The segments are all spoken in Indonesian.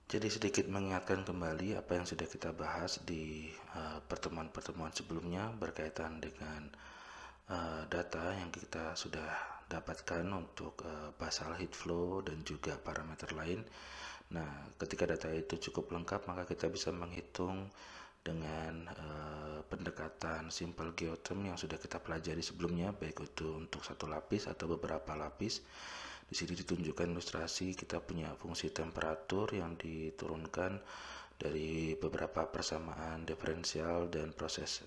Jadi sedikit mengingatkan kembali apa yang sudah kita bahas di pertemuan-pertemuan sebelumnya berkaitan dengan data yang kita sudah dapatkan untuk basal heat flow dan juga parameter lain. Nah, ketika data itu cukup lengkap, maka kita bisa menghitung dengan pendekatan simple geotherm yang sudah kita pelajari sebelumnya, baik itu untuk satu lapis atau beberapa lapis. Di sini ditunjukkan ilustrasi kita punya fungsi temperatur yang diturunkan dari beberapa persamaan diferensial dan proses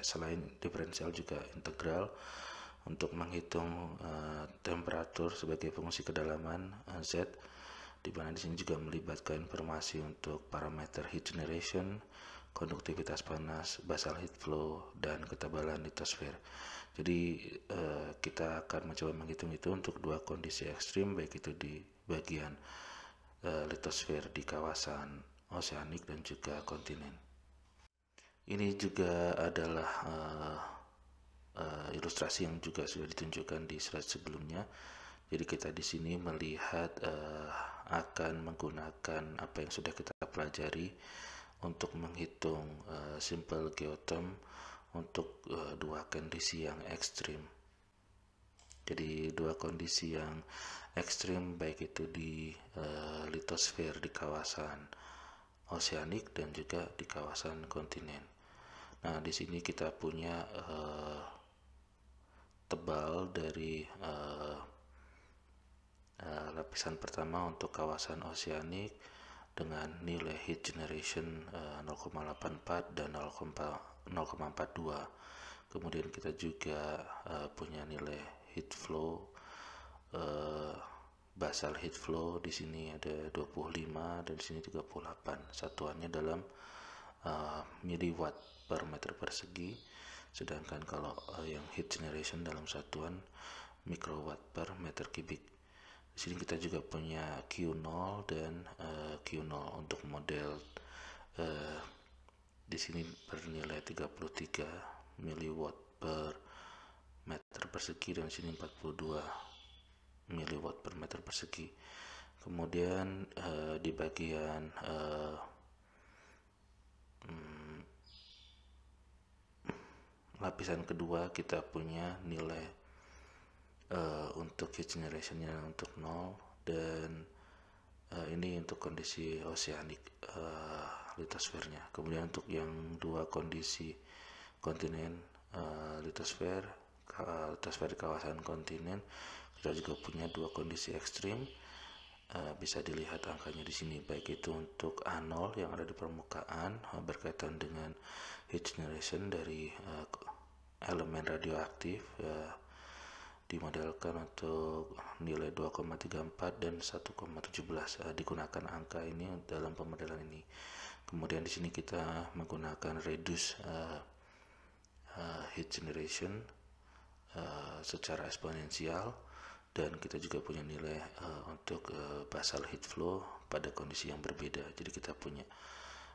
selain diferensial juga integral untuk menghitung temperatur sebagai fungsi kedalaman Z, di mana di sini juga melibatkan informasi untuk parameter heat generation, konduktivitas panas, basal heat flow, dan ketebalan litosfer. Jadi kita akan mencoba menghitung itu untuk dua kondisi ekstrim, baik itu di bagian litosfer di kawasan oseanik dan juga kontinen. Ini juga adalah ilustrasi yang juga sudah ditunjukkan di slide sebelumnya. Jadi kita di sini melihat akan menggunakan apa yang sudah kita pelajari untuk menghitung simple geotherm untuk dua kondisi yang ekstrim. Jadi dua kondisi yang ekstrim baik itu di litosfer di kawasan oseanik dan juga di kawasan kontinen. Nah, di sini kita punya tebal dari lapisan pertama untuk kawasan oseanik dengan nilai heat generation 0,84 dan 0,42. Kemudian kita juga punya nilai heat flow, basal heat flow di sini ada 25 dan di sini 38. Satuannya dalam miliwatt per meter persegi. Sedangkan kalau yang heat generation dalam satuan mikrowatt per meter kubik. Di sini kita juga punya Q0 dan Q0 untuk model di sini bernilai 33 miliwatt per meter persegi dan di sini 42 miliwatt per meter persegi. Kemudian di bagian lapisan kedua kita punya nilai untuk heat generationnya untuk 0 dan ini untuk kondisi oseanik litosfernya. Kemudian untuk yang dua kondisi kontinen litosfer di kawasan kontinen kita juga punya dua kondisi ekstrim. Bisa dilihat angkanya di sini, baik itu untuk A0 yang ada di permukaan berkaitan dengan heat generation dari elemen radioaktif dimodelkan untuk nilai 2,34 dan 1,17. Digunakan angka ini dalam pemodelan ini. Kemudian di sini kita menggunakan reduce heat generation secara eksponensial, dan kita juga punya nilai untuk basal heat flow pada kondisi yang berbeda. Jadi kita punya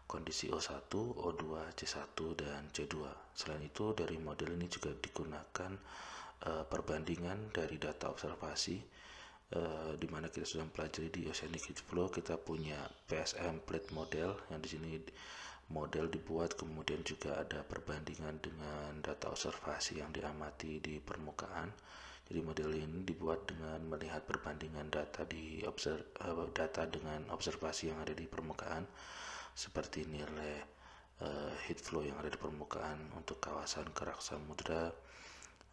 kondisi O1, O2, C1, dan C2. Selain itu dari model ini juga digunakan perbandingan dari data observasi di mana kita sudah mempelajari di oceanic heat flow. Kita punya PSM plate model yang di sini model dibuat, kemudian juga ada perbandingan dengan data observasi yang diamati di permukaan. Jadi model ini dibuat dengan melihat perbandingan data dengan observasi yang ada di permukaan, seperti nilai heat flow yang ada di permukaan untuk kawasan kerak samudra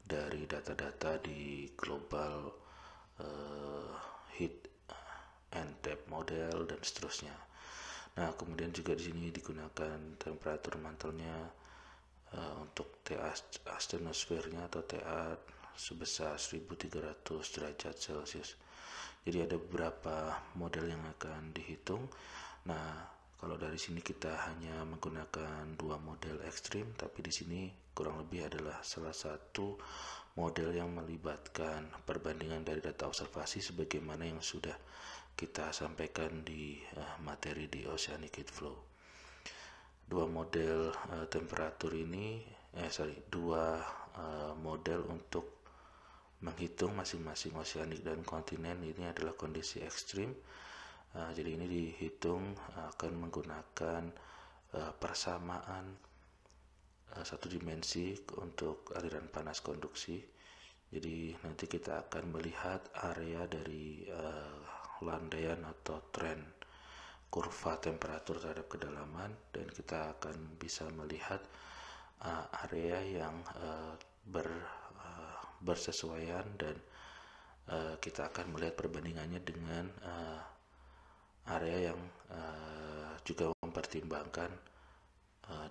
dari data-data di global heat and depth model dan seterusnya. Nah, kemudian juga di sini digunakan temperatur mantelnya untuk TA astenosfernya atau TA sebesar 1300 derajat Celcius. Jadi ada beberapa model yang akan dihitung. Nah, kalau dari sini kita hanya menggunakan dua model ekstrim, tapi di sini kurang lebih adalah salah satu model yang melibatkan perbandingan dari data observasi sebagaimana yang sudah kita sampaikan di materi di oceanic heat flow. Dua model temperatur ini, dua model untuk menghitung masing-masing oseanik dan kontinen ini adalah kondisi ekstrim. Jadi ini dihitung akan menggunakan persamaan satu dimensi untuk aliran panas konduksi. Jadi nanti kita akan melihat area dari landaian atau tren kurva temperatur terhadap kedalaman, dan kita akan bisa melihat area yang bersesuaian, dan kita akan melihat perbandingannya dengan area yang juga mempertimbangkan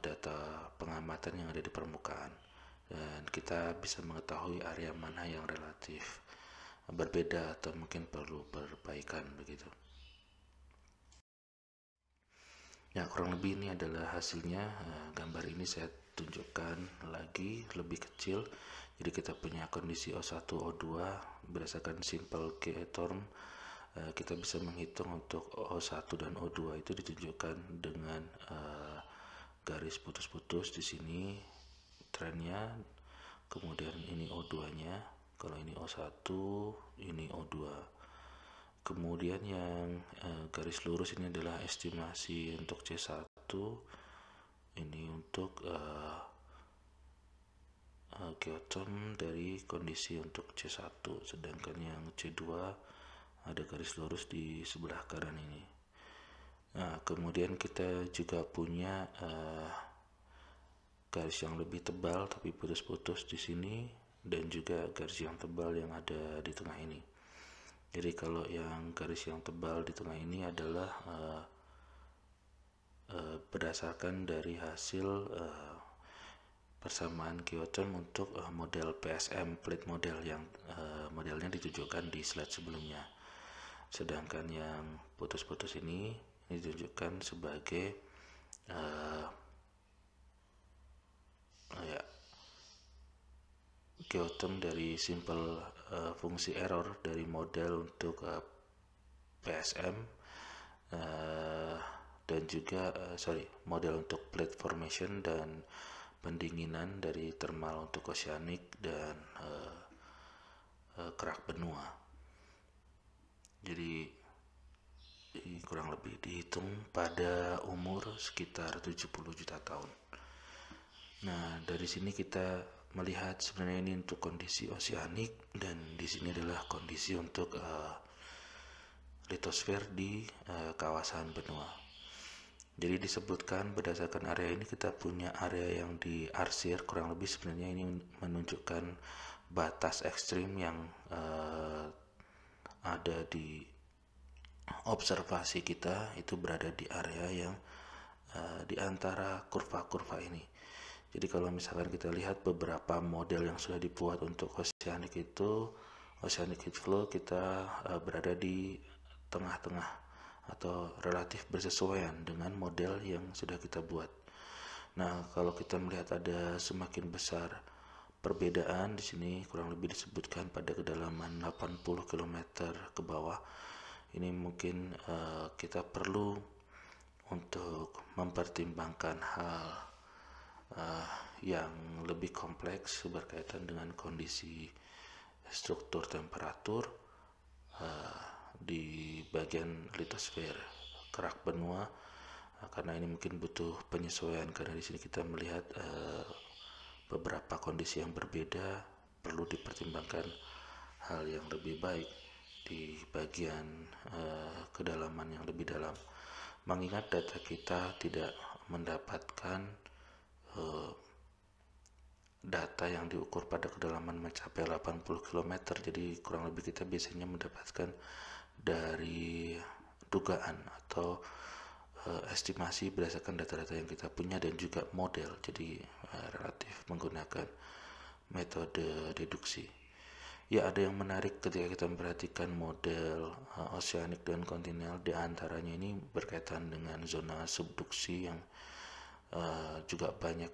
data pengamatan yang ada di permukaan, dan kita bisa mengetahui area mana yang relatif berbeda atau mungkin perlu perbaikan begitu. Ya, kurang lebih ini adalah hasilnya. Gambar ini saya tunjukkan lagi lebih kecil. Jadi kita punya kondisi O1, O2 berdasarkan simple geoterm. Kita bisa menghitung untuk O1 dan O2 itu ditunjukkan dengan garis putus-putus di sini trennya. Kemudian ini O2-nya. Kalau ini O1, ini O2. Kemudian yang garis lurus ini adalah estimasi untuk C1, ini untuk geoterm dari kondisi untuk C1, sedangkan yang C2 ada garis lurus di sebelah kanan ini. Nah, kemudian kita juga punya garis yang lebih tebal tapi putus-putus di sini, dan juga garis yang tebal yang ada di tengah ini. Jadi kalau yang garis yang tebal di tengah ini adalah berdasarkan dari hasil persamaan geoterm untuk model PSM plate model yang modelnya ditunjukkan di slide sebelumnya. Sedangkan yang putus-putus ini ditunjukkan sebagai geoterm dari simple fungsi error dari model untuk PSM dan juga model untuk plate formation dan pendinginan dari thermal untuk oceanic dan kerak benua. Jadi kurang lebih dihitung pada umur sekitar 70 juta tahun. Nah, dari sini kita melihat sebenarnya ini untuk kondisi oceanic, dan di sini adalah kondisi untuk litosfer di kawasan benua. Jadi disebutkan berdasarkan area ini kita punya area yang diarsir, kurang lebih sebenarnya ini menunjukkan batas ekstrim yang ada di observasi kita, itu berada di area yang di antara kurva-kurva ini. Jadi kalau misalkan kita lihat beberapa model yang sudah dibuat untuk oceanic itu, oceanic heat flow kita berada di tengah-tengah atau relatif bersesuaian dengan model yang sudah kita buat. Nah, kalau kita melihat ada semakin besar perbedaan di sini, kurang lebih disebutkan pada kedalaman 80 km ke bawah. Ini mungkin kita perlu untuk mempertimbangkan hal yang lebih kompleks berkaitan dengan kondisi struktur temperatur di bagian litosfer kerak benua, karena ini mungkin butuh penyesuaian, karena di sini kita melihat beberapa kondisi yang berbeda, perlu dipertimbangkan hal yang lebih baik di bagian kedalaman yang lebih dalam, mengingat data kita tidak mendapatkan data yang diukur pada kedalaman mencapai 80 km. Jadi kurang lebih kita biasanya mendapatkan dari dugaan atau estimasi berdasarkan data-data yang kita punya dan juga model. Jadi relatif menggunakan metode deduksi. Ya, ada yang menarik ketika kita memperhatikan model oceanic dan kontinental, di antaranya ini berkaitan dengan zona subduksi yang juga banyak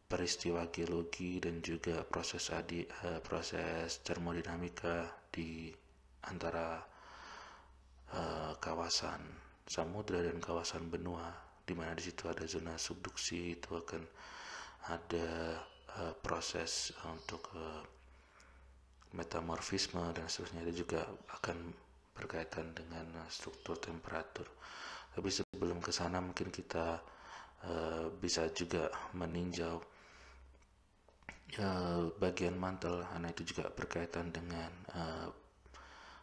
peristiwa geologi dan juga proses termodinamika di antara kawasan samudra dan kawasan benua, di mana di situ ada zona subduksi, itu akan ada proses untuk metamorfisme dan seterusnya. Itu juga akan berkaitan dengan struktur temperatur. Tapi sebelum ke sana mungkin kita bisa juga meninjau bagian mantel, karena itu juga berkaitan dengan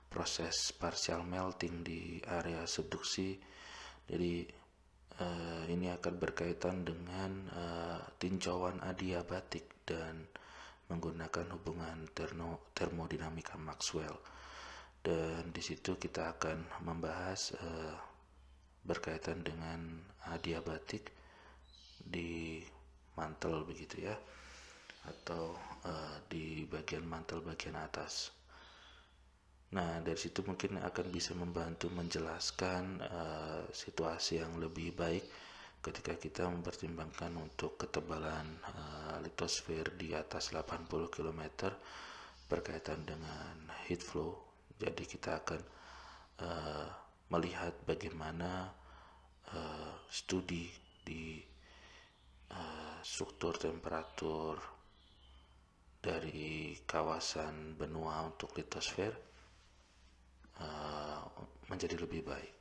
proses partial melting di area subduksi. Jadi ini akan berkaitan dengan tinjauan adiabatik dan menggunakan hubungan termodinamika Maxwell. Dan di situ kita akan membahas berkaitan dengan adiabatik di mantel begitu ya, atau di bagian mantel bagian atas. Nah, dari situ mungkin akan bisa membantu menjelaskan situasi yang lebih baik ketika kita mempertimbangkan untuk ketebalan litosfer di atas 80 km berkaitan dengan heat flow. Jadi kita akan melihat bagaimana studi di struktur temperatur dari kawasan benua untuk litosfer menjadi lebih baik.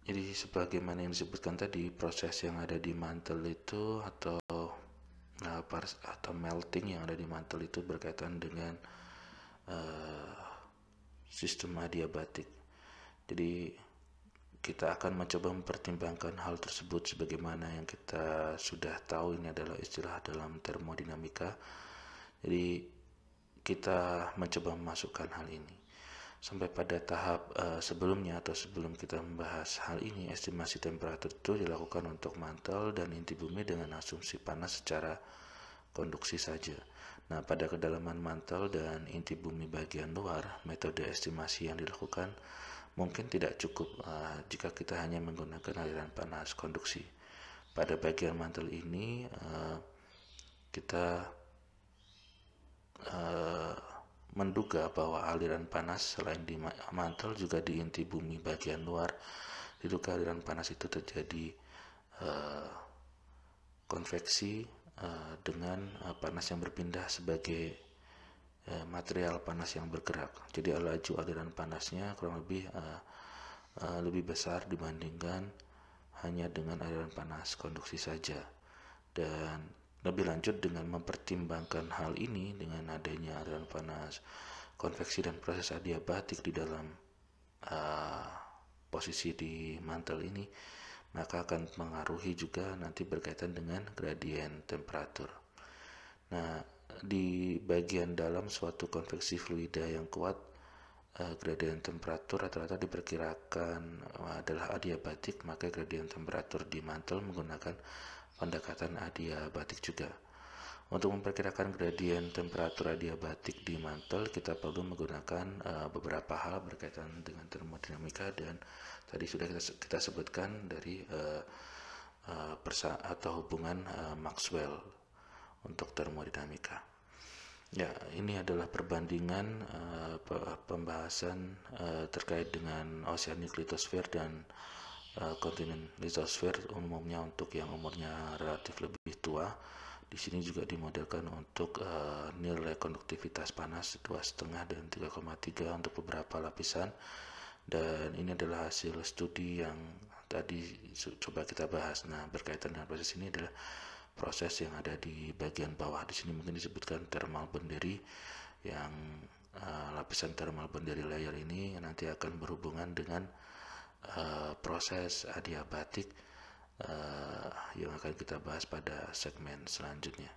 Jadi sebagaimana yang disebutkan tadi, proses yang ada di mantel itu atau melting yang ada di mantel itu berkaitan dengan sistem adiabatik. Jadi kita akan mencoba mempertimbangkan hal tersebut sebagaimana yang kita sudah tahu, ini adalah istilah dalam termodinamika. Jadi kita mencoba memasukkan hal ini sampai pada tahap sebelumnya, atau sebelum kita membahas hal ini, estimasi temperatur itu dilakukan untuk mantel dan inti bumi dengan asumsi panas secara konduksi saja. Nah, pada kedalaman mantel dan inti bumi bagian luar, metode estimasi yang dilakukan mungkin tidak cukup jika kita hanya menggunakan aliran panas konduksi. Pada bagian mantel ini kita menduga bahwa aliran panas selain di mantel juga di inti bumi bagian luar. Diduga aliran panas itu terjadi konveksi dengan panas yang berpindah sebagai material panas yang bergerak. Jadi laju aliran panasnya kurang lebih besar dibandingkan hanya dengan aliran panas konduksi saja. Dan lebih lanjut, dengan mempertimbangkan hal ini dengan adanya aliran panas konveksi dan proses adiabatik di dalam posisi di mantel ini, maka akan mengaruhi juga nanti berkaitan dengan gradien temperatur. Nah, di bagian dalam suatu konveksi fluida yang kuat, gradien temperatur rata-rata diperkirakan adalah adiabatik, maka gradien temperatur di mantel menggunakan pendekatan adiabatik juga. Untuk memperkirakan gradien temperatur adiabatik di mantel, kita perlu menggunakan beberapa hal berkaitan dengan termodinamika, dan tadi sudah kita sebutkan dari atau hubungan Maxwell untuk termodinamika. Ya, ini adalah perbandingan pembahasan terkait dengan oceanic litosfer dan kontinen litosfer umumnya untuk yang umurnya relatif lebih tua. Di sini juga dimodelkan untuk nilai konduktivitas panas 2,5 dan 3,3 untuk beberapa lapisan. Dan ini adalah hasil studi yang tadi coba kita bahas. Nah, berkaitan dengan proses ini adalah proses yang ada di bagian bawah. Di sini mungkin disebutkan thermal boundary, yang lapisan thermal boundary layer ini nanti akan berhubungan dengan proses adiabatik yang akan kita bahas pada segmen selanjutnya.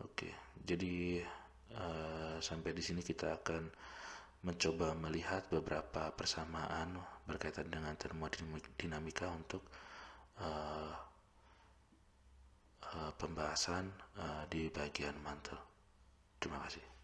Oke, jadi sampai di sini kita akan mencoba melihat beberapa persamaan berkaitan dengan termodinamika untuk pembahasan di bagian mantel. Terima kasih.